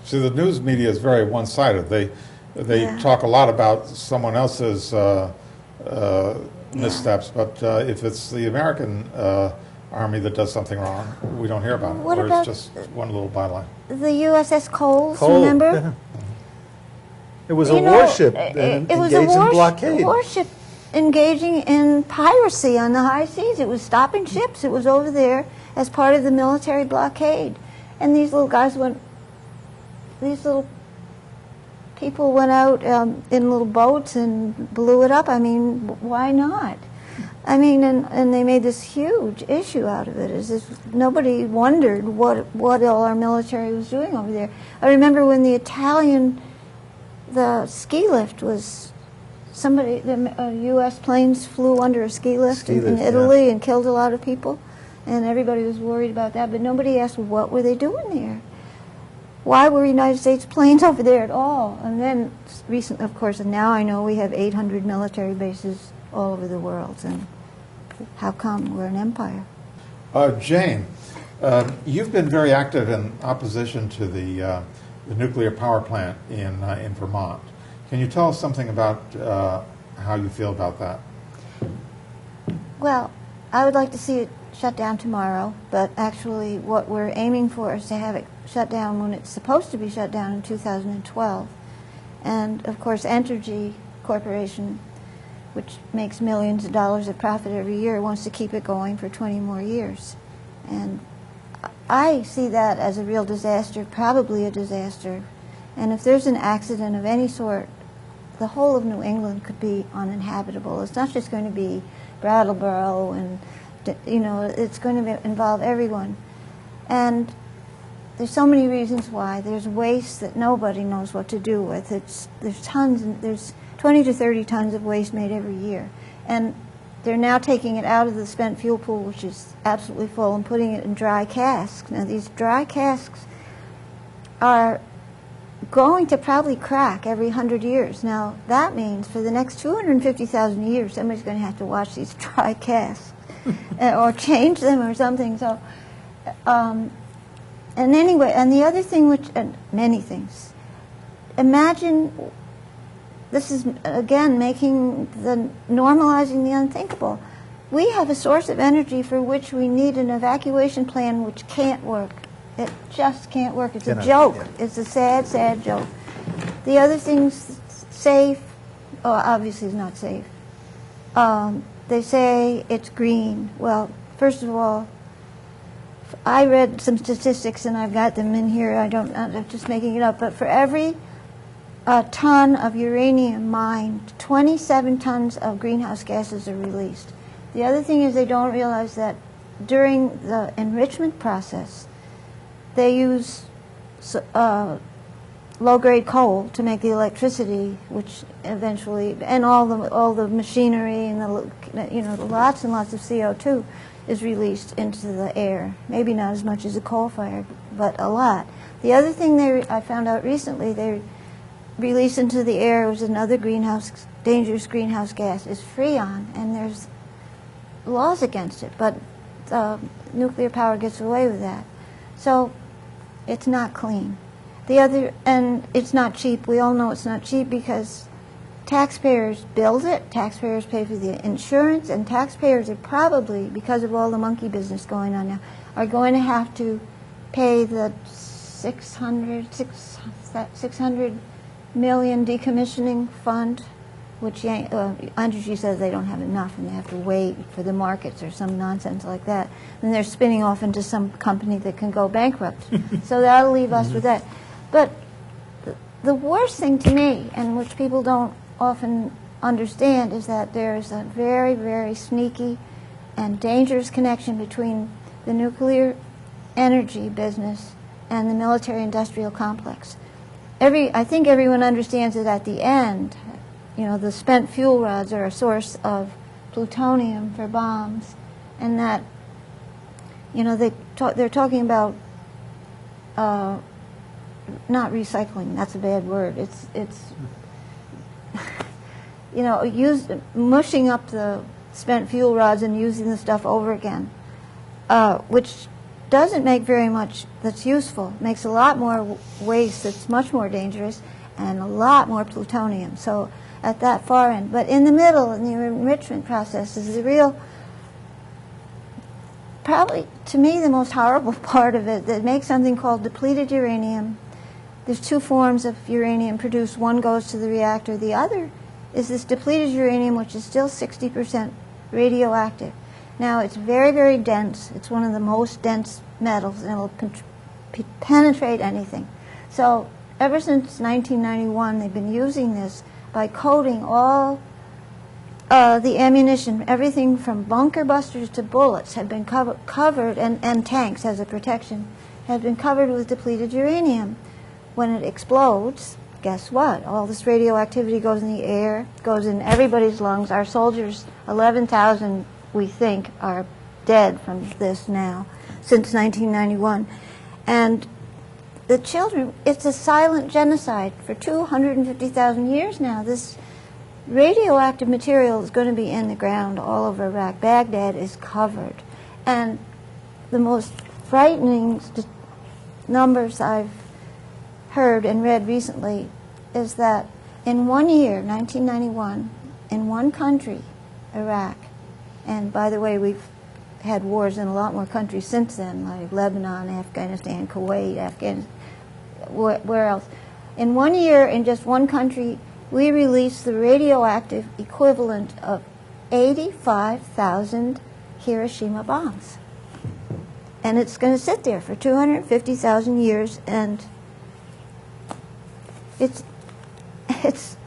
See, the news media is very one-sided. They talk a lot about someone else's missteps, but if it's the American Army that does something wrong, we don't hear about it. What or about it's just one little byline. the USS Coles, remember? It was a warship it was engaged in blockade. A warship engaging in piracy on the high seas. It was stopping ships. It was over there as part of the military blockade. And these little guys these little people went out in little boats and blew it up. I mean, why not? I mean, and they made this huge issue out of it. As if nobody wondered what all our military was doing over there. I remember when the ski lift was, the U.S. planes flew under a ski lift in Italy and killed a lot of people, and everybody was worried about that, but nobody asked what were they doing there. Why were United States planes over there at all? And then recently, of course, and now I know we have 800 military bases all over the world, and how come we're an empire? Jane, you've been very active in opposition to the nuclear power plant in Vermont. Can you tell us something about how you feel about that? Well, I would like to see it shut down tomorrow, but actually what we're aiming for is to have it shut down when it's supposed to be shut down in 2012. And of course, Entergy Corporation, which makes millions of dollars of profit every year, wants to keep it going for 20 more years. And I see that as a real disaster, probably a disaster. And if there's an accident of any sort, the whole of New England could be uninhabitable. It's not just going to be Brattleboro, and it's going to involve everyone. And there's so many reasons why. There's waste that nobody knows what to do with. There's 20 to 30 tons of waste made every year. And they're now taking it out of the spent fuel pool, which is absolutely full, and putting it in dry casks. Now, these dry casks are going to probably crack every 100 years. Now, that means for the next 250,000 years, somebody's going to have to watch these dry casks or change them or something. So, and anyway, and the other thing, and many things, imagine. This is, again, normalizing the unthinkable. We have a source of energy for which we need an evacuation plan which can't work. It just can't work. It's a joke. Yeah. It's a sad, sad joke. The other thing's safe. Oh, obviously it's not safe. They say it's green. Well, first of all, I read some statistics, and I've got them in here. I'm just making it up. But for every ton of uranium mined, 27 tons of greenhouse gases are released. The other thing is they don't realize that during the enrichment process, they use low-grade coal to make the electricity, which eventually, and all the machinery and the lots and lots of CO2 is released into the air. Maybe not as much as a coal-fired, but a lot. The other thing I found out recently, they release into the air was another dangerous greenhouse gas, is Freon, and there's laws against it, but nuclear power gets away with that. So it's not clean. And it's not cheap. We all know it's not cheap because taxpayers build it, taxpayers pay for the insurance, and taxpayers are probably, because of all the monkey business going on now, are going to have to pay the 600 million decommissioning fund, which Entergy says they don't have enough and they have to wait for the markets or some nonsense like that. And they're spinning off into some company that can go bankrupt. So that'll leave us with that. But the worst thing to me, and which people don't often understand, is that there's a very, very sneaky and dangerous connection between the nuclear energy business and the military-industrial complex. I think everyone understands that at the end, the spent fuel rods are a source of plutonium for bombs, and that, they're talking about not recycling. That's a bad word. It's mushing up the spent fuel rods and using the stuff over again, which doesn't make very much that's useful. It makes a lot more waste that's much more dangerous, and a lot more plutonium. So at that far end. But in the middle, in the enrichment process, is the real, probably to me, the most horrible part of it, that makes something called depleted uranium. There's two forms of uranium produced. One goes to the reactor. The other is this depleted uranium, which is still 60% radioactive. Now, it's very, very dense. It's one of the most dense metals, and it will penetrate anything. So ever since 1991, they've been using this by coating all the ammunition, everything from bunker busters to bullets, have been covered, and tanks as a protection, have been covered with depleted uranium. When it explodes, guess what? All this radioactivity goes in the air, goes in everybody's lungs. Our soldiers, 11,000, we think, are dead from this now, since 1991. And the children, it's a silent genocide for 250,000 years now. This radioactive material is going to be in the ground all over Iraq. Baghdad is covered. And the most frightening numbers I've heard and read recently is that in 1 year, 1991, in one country, Iraq, and by the way, we've had wars in a lot more countries since then, like Lebanon, Afghanistan, Kuwait, Afghanistan, where else? In 1 year, in just one country, we released the radioactive equivalent of 85,000 Hiroshima bombs. And it's going to sit there for 250,000 years, and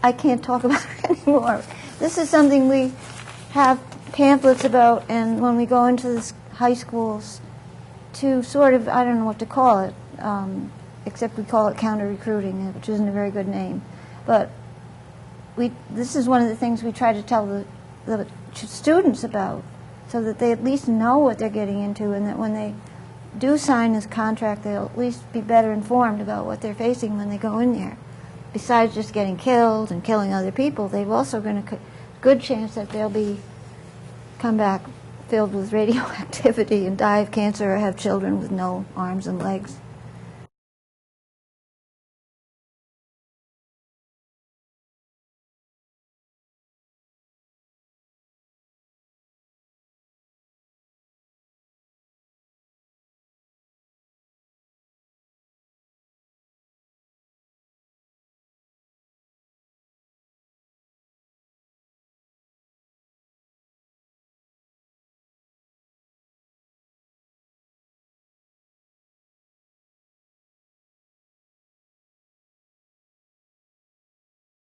I can't talk about it anymore. This is something we have pamphlets about, and when we go into the high schools to sort of, I don't know what to call it, except we call it counter-recruiting, which isn't a very good name. But this is one of the things we try to tell the students about, so that they at least know what they're getting into, and that when they do sign this contract, they'll at least be better informed about what they're facing when they go in there. Besides just getting killed and killing other people, they've also got a good chance that they'll come back filled with radioactivity and die of cancer or have children with no arms and legs.